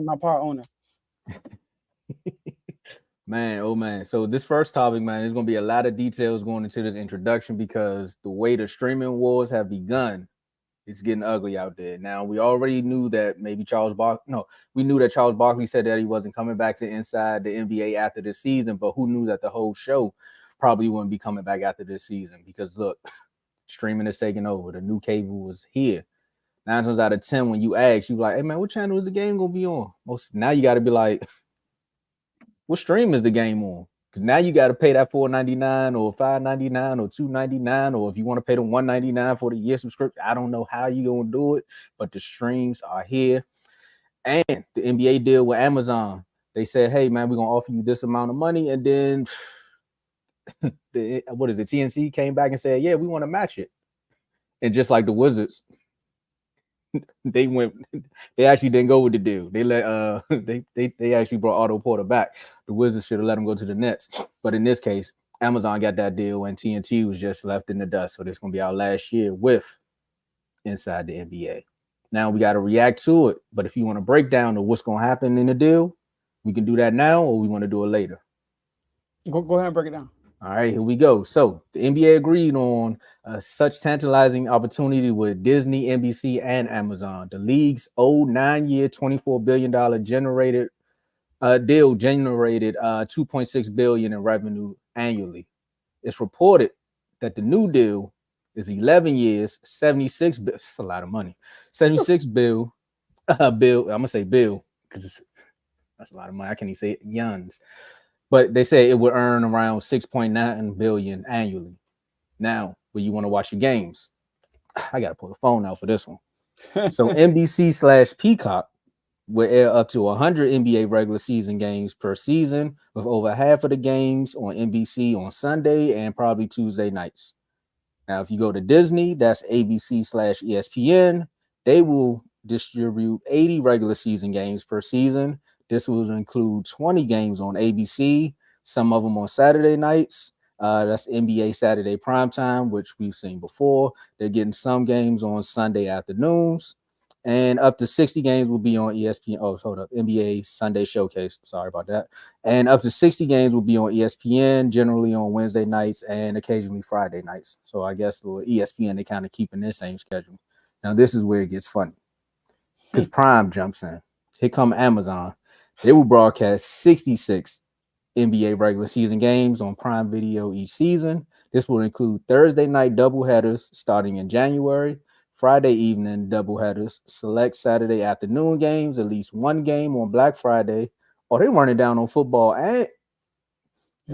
my part owner. Man, oh man. So this first topic, man, there's gonna be a lot of details going into this introduction because the way the streaming wars have begun, it's getting ugly out there. Now we already knew that maybe we knew that Charles Barkley said that he wasn't coming back to inside the NBA after this season, but who knew that the whole show probably wouldn't be coming back after this season? Because look, streaming is taking over. The new cable was here. 9 times out of 10, when you ask, you like, hey man, what channel is the game gonna be on? Most now you gotta be like, what stream is the game on? Because now you got to pay that $4.99 or $5.99 or $2.99, or if you want to pay the $1.99 for the year subscription. I don't know how you gonna do it, but the streams are here. And the NBA deal with Amazon, they said, hey man, we're gonna offer you this amount of money, and then what is it? TNT came back and said, yeah, we want to match it. And just like the Wizards, they went. They actually didn't go with the deal. They let they actually brought Otto Porter back. The Wizards should have let him go to the Nets, but in this case, Amazon got that deal, and TNT was just left in the dust. So this is gonna be our last year with Inside the NBA. Now we got to react to it. But if you want to break down to what's gonna happen in the deal, we can do that now, or we want to do it later. Go ahead and break it down. All right, here we go. So the NBA agreed on such tantalizing opportunity with Disney, NBC, and Amazon. The league's old 9-year, $24 billion generated deal generated $2.6 billion in revenue annually. It's reported that the new deal is 11 years, 76. That's a lot of money. 76 bill. Bill. I'm gonna say bill because that's a lot of money. I can't even say it. Yuns. But they say it would earn around 6.9 billion annually. Now, when you want to watch your games, I gotta pull the phone out for this one. So NBC/Peacock will air up to 100 NBA regular season games per season, with over half of the games on NBC on Sunday and probably Tuesday nights. Now, if you go to Disney, that's ABC/ESPN. They will distribute 80 regular season games per season. This will include 20 games on ABC, some of them on Saturday nights. That's NBA Saturday primetime, which we've seen before. They're getting some games on Sunday afternoons, and up to 60 games will be on ESPN. Oh, hold up, NBA Sunday Showcase. Sorry about that. And up to 60 games will be on ESPN, generally on Wednesday nights and occasionally Friday nights. So I guess with ESPN, they kind of keep in their same schedule. Now, this is where it gets funny because Prime jumps in. Here come Amazon. They will broadcast 66 NBA regular season games on Prime Video each season. This will include Thursday night doubleheaders starting in January, Friday evening doubleheaders, select Saturday afternoon games, at least one game on Black Friday. Oh, they run it down on football. And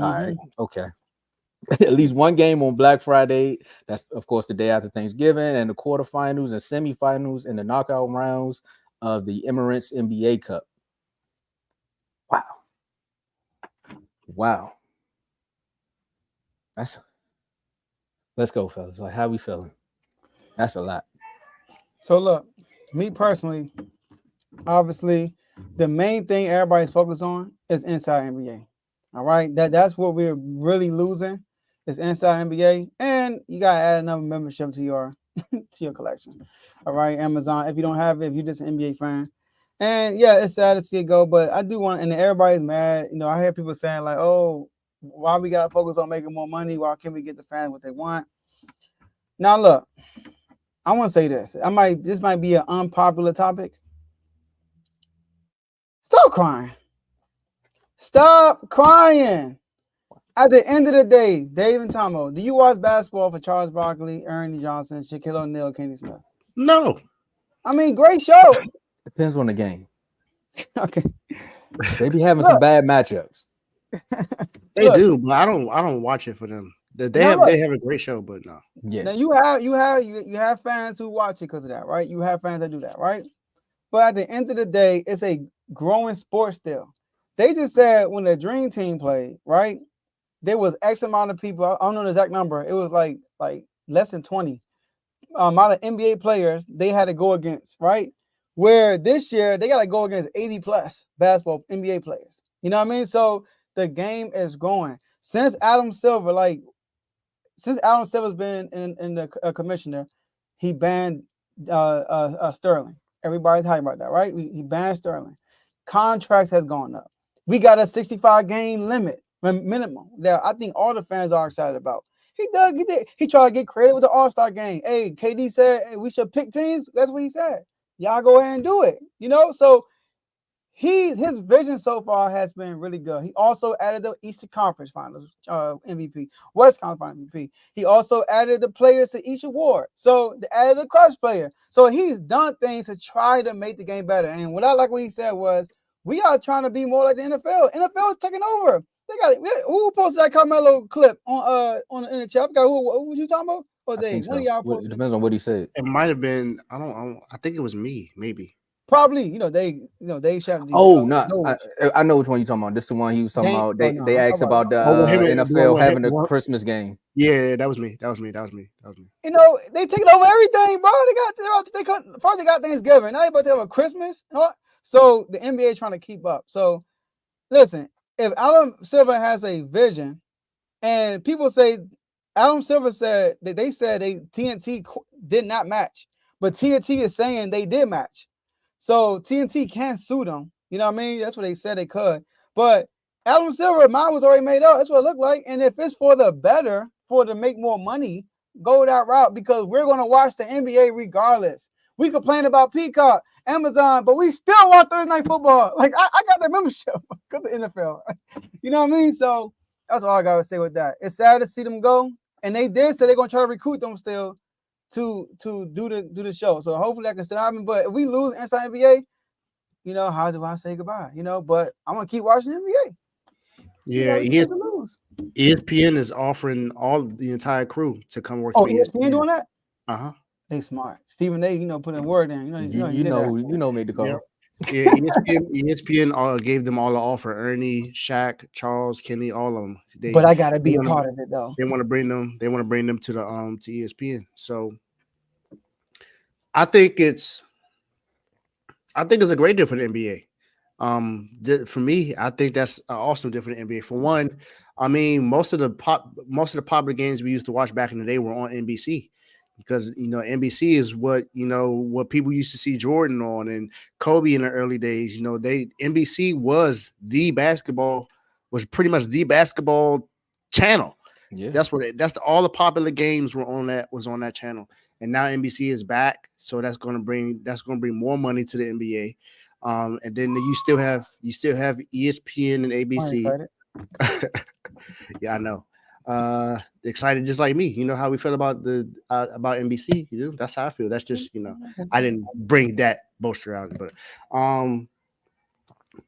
all right, okay. At least one game on Black Friday. That's, of course, the day after Thanksgiving, and the quarterfinals and semifinals and the knockout rounds of the Emirates NBA Cup. Wow. Wow. Let's go, fellas. Like, how we feeling? That's a lot. So look, me personally, obviously, the main thing everybody's focused on is Inside NBA. All right, that's what we're really losing is Inside NBA, and you gotta add another membership to your to your collection. All right, Amazon. If you don't have it, if you're just an NBA fan, and yeah, it's sad to see it go, but I do want, and everybody's mad. You know, I hear people saying like, "Oh, why we gotta focus on making more money? Why can't we get the fans what they want?" Now, look, I want to say this. This might be an unpopular topic. Stop crying. Stop crying. At the end of the day, Dave and Tomo, do you watch basketball for Charles Barkley, Ernie Johnson, Shaquille O'Neal, Kenny Smith? No. I mean, great show. Depends on the game. Okay. They be having some bad matchups. They do, but I don't watch it for them. They have a great show, but no. Yeah. Now you have fans who watch it because of that, right? You have fans that do that, right? But at the end of the day, it's a growing sport still. They just said when the Dream Team played, right? There was X amount of people. I don't know the exact number. It was like less than 20 amount of NBA players they had to go against, right? Where this year they got to go against 80 plus basketball NBA players. You know what I mean? So the game is growing. Since Adam Silver's been in the commissioner, he banned Sterling. Everybody's hyped about that, right? He banned Sterling. contracts has gone up. We got a 65 game limit minimum that I think all the fans are excited about. He tried to get creative with the All-Star game. Hey, KD said, hey, we should pick teams. That's what he said. Y'all go ahead and do it. So his vision so far has been really good. He also added the Eastern Conference Finals MVP, West Conference Finals MVP. He also added the players to each award. So they added a clutch player. So he's done things to try to make the game better. And what I like what he said was, we are trying to be more like the NFL. NFL is taking over. They got who posted that Carmelo clip in the chat? I forgot who was you talking about? Or Dave? So. One of y'all posted. It depends on what he said. It might have been. I think it was me. Maybe. Probably, they shot. Oh, no, I know which one you're talking about. This is the one he was talking about. They asked about the NFL having a Christmas game. Yeah, that was me. They taking over everything, bro. First they got Thanksgiving. Now they about to have a Christmas. So the NBA is trying to keep up. So listen, if Adam Silver has a vision, and people say Adam Silver said that they said TNT did not match, but TNT is saying they did match. So TNT can't sue them. You know what I mean? That's what they said they could. But Adam Silver, mine was already made up. That's what it looked like. And if it's for the better, to make more money, go that route, because we're going to watch the NBA regardless. We complain about Peacock, Amazon, but we still watch Thursday Night Football. Like, I got that membership. Go to the NFL. You know what I mean? So that's all I got to say with that. It's sad to see them go. And they did say they're going to try to recruit them still to do the show. So hopefully that can still happen. But if we lose inside NBA, how do I say goodbye? But I'm gonna keep watching NBA. Yeah, ESPN is offering the entire crew to come work. Oh, ESPN doing that? They smart. Stephen A, put in word in. Made the call. Yeah, ESPN gave them all the offer. Ernie, Shaq, Charles, Kenny, all of them. But I gotta be a part of it though. They want to bring them. They want to bring them to the to ESPN. So I think it's a great deal for the NBA. For me, I think that's also different for the NBA. For one, I mean, most of the popular games we used to watch back in the day were on NBC. Because NBC is what people used to see Jordan on and Kobe in the early days. NBC was pretty much the basketball channel. Yeah, all the popular games were on that channel. And now NBC is back, so that's going to bring more money to the NBA. And then you still have ESPN and ABC. Yeah, I know. Excited just like me. You know how we feel about about NBC. That's how I feel. That's just I didn't bring that boaster out, but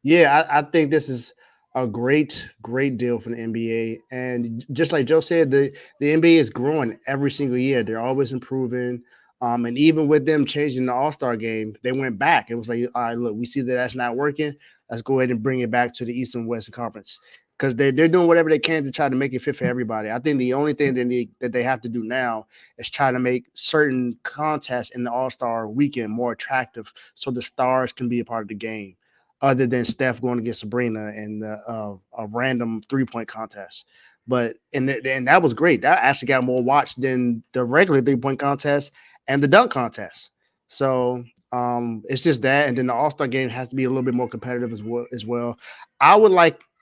yeah, I think this is a great deal for the NBA. And just like Joe said, the NBA is growing every single year. They're always improving. And even with them changing the All-Star game, they went back. It was like, all right, look, we see that's not working. Let's go ahead and bring it back to the Eastern Western Conference. Because they're doing whatever they can to try to make it fit for everybody. I think the only thing that they have to do now is try to make certain contests in the All-Star weekend more attractive so the stars can be a part of the game, other than Steph going against Sabrina in a random three-point contest. But and that was great. That actually got more watch than the regular three-point contest and the dunk contest. So it's just that. And then the All-Star game has to be a little bit more competitive as well. I would like –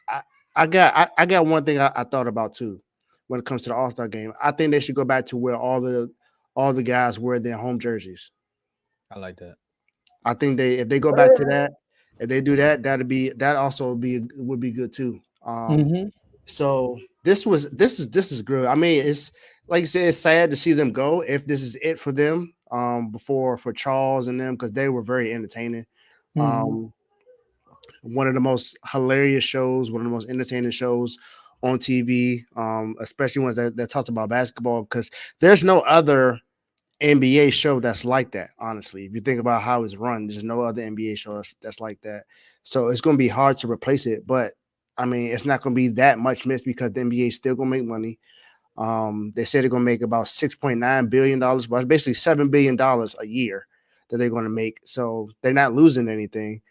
I got one thing I thought about too when it comes to the All-Star game. I think they should go back to where all the guys wear their home jerseys. I like that. I think if they go back to that, if they do that, that also would be good too. So this is good. I mean, it's like you said, it's sad to see them go. If this is it for them, for Charles and them, because they were very entertaining. One of the most hilarious shows, one of the most entertaining shows on TV, especially ones that talked about basketball, because there's no other NBA show that's like that, honestly. If you think about how it's run, there's no other NBA show that's like that. So it's going to be hard to replace it, but I mean, it's not going to be that much missed because the NBA is still going to make money. They said they're going to make about $6.9 billion, but it's basically $7 billion a year that they're going to make. So they're not losing anything.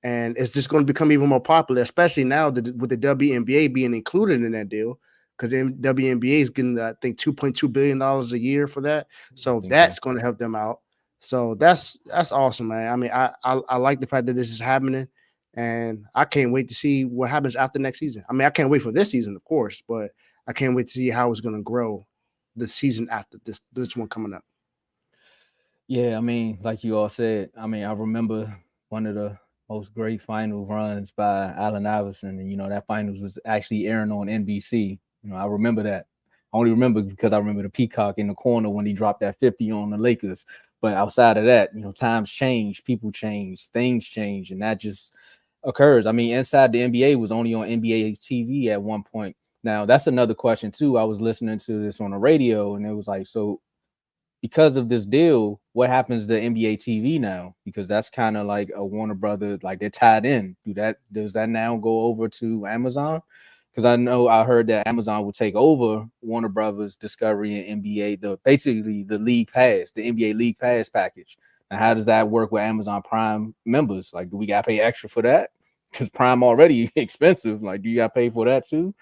And it's just going to become even more popular, especially now with the WNBA being included in that deal, because the WNBA is getting, I think, $2.2 billion a year for that. So that's going to help them out. So that's awesome, man. I mean, I like the fact that this is happening. And I can't wait to see what happens after next season. I mean, I can't wait for this season, of course, but I can't wait to see how it's going to grow the season after this one coming up. Yeah, I mean, like you all said, I mean, I remember one of the most great final runs by Allen Iverson, and that finals was actually airing on NBC. I remember that. I only remember because I remember the peacock in the corner when he dropped that 50 on the Lakers. But outside of that, times change, people change, things change, and that just occurs. I mean, inside the NBA was only on NBA TV at one point. Now, that's another question too. I was listening to this on the radio, and it was like, so because of this deal, what happens to NBA TV now? Because that's kind of like a Warner Brother, like they're tied in. Does that now go over to Amazon? Because I heard that Amazon will take over Warner Brothers Discovery and NBA, basically the League Pass, the NBA League Pass package. And how does that work with Amazon Prime members? Like, do we got to pay extra for that? Because Prime already expensive. Like, do you got to pay for that too?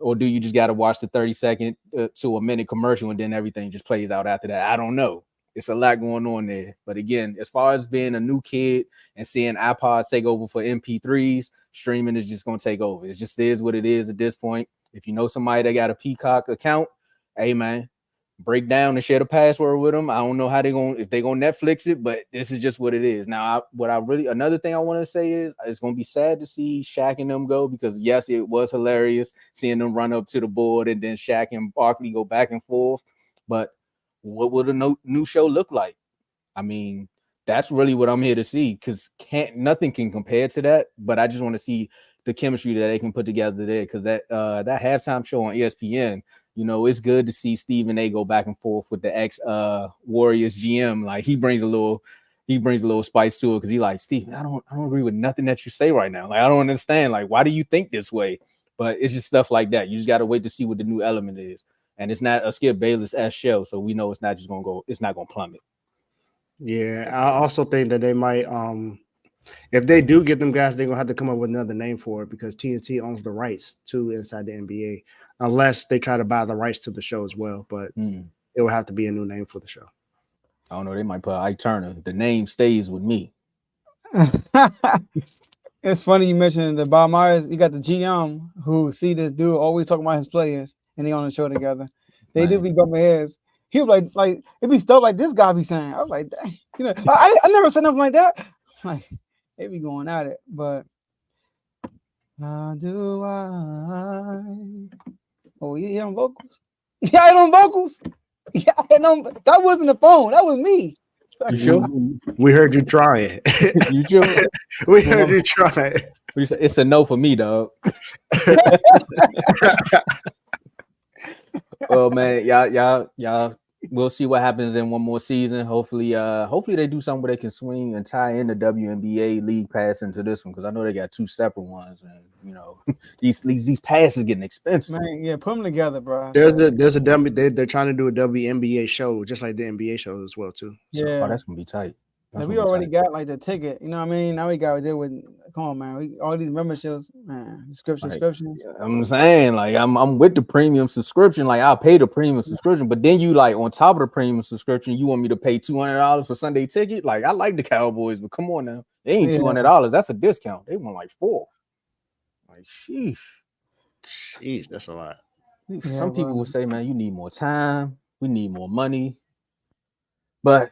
Or do you just got to watch the 30-second to a minute commercial and then everything just plays out after that? I don't know. It's a lot going on there. But again, as far as being a new kid and seeing iPods take over for MP3s, streaming is just going to take over. It just is what it is at this point. If you know somebody that got a Peacock account, hey, man, break down and share the password with them. I don't know how if they're gonna Netflix it, but this is just what it is. Now, another thing I want to say is it's gonna be sad to see Shaq and them go, because yes, it was hilarious seeing them run up to the board and then Shaq and Barkley go back and forth. But what would a new show look like? I mean, that's really what I'm here to see, because nothing can compare to that. But I just want to see the chemistry that they can put together there, because that halftime show on ESPN, it's good to see Stephen A go back and forth with the ex Warriors GM. Like, he brings a little spice to it, because he like, Stephen, I don't agree with nothing that you say right now. Like, I don't understand. Like, why do you think this way? But it's just stuff like that. You just got to wait to see what the new element is. And it's not a Skip Bayless-esque show, so we know it's not gonna plummet. Yeah, I also think that they might, if they do get them guys, they're gonna have to come up with another name for it, because TNT owns the rights to Inside the NBA, unless they try to buy the rights to the show as well. But it will have to be a new name for the show. I don't know. They might put Ike Turner. The name stays with me. It's funny you mentioned the Bob Myers. You got the GM who see this dude always talking about his players, and they on the show together. They do be bumping heads. He was like it be stuff like this guy be saying. I was like, dang, I never said nothing like that. Like, they be going at it, but how do I? Oh, you hear them vocals? Yeah, I hear them vocals. Yeah, I hear them. That wasn't the phone. That was me. You sure? We heard you try it. You sure? We heard you try it. It's a no for me, dog. Well, man, y'all. We'll see what happens in one more season. Hopefully they do something where they can swing and tie in the WNBA League Pass into this one, because I know they got two separate ones, and these passes getting expensive. Man, yeah, put them together, bro. There's a they're trying to do a WNBA show, just like the NBA show as well too. So. Yeah, that's gonna be tight. We already got like the ticket, you know what I mean? Now we got to deal with, come on, man. All these memberships, man, subscriptions. I'm saying, like, I'm with the premium subscription. Like, I'll pay the premium subscription, but then you, like, on top of the premium subscription, you want me to pay $200 for Sunday ticket? Like, I like the Cowboys, but come on now. They ain't $200. That's a discount. They want like $4. Like, sheesh, that's a lot. Some people will say, man, you need more time. We need more money. But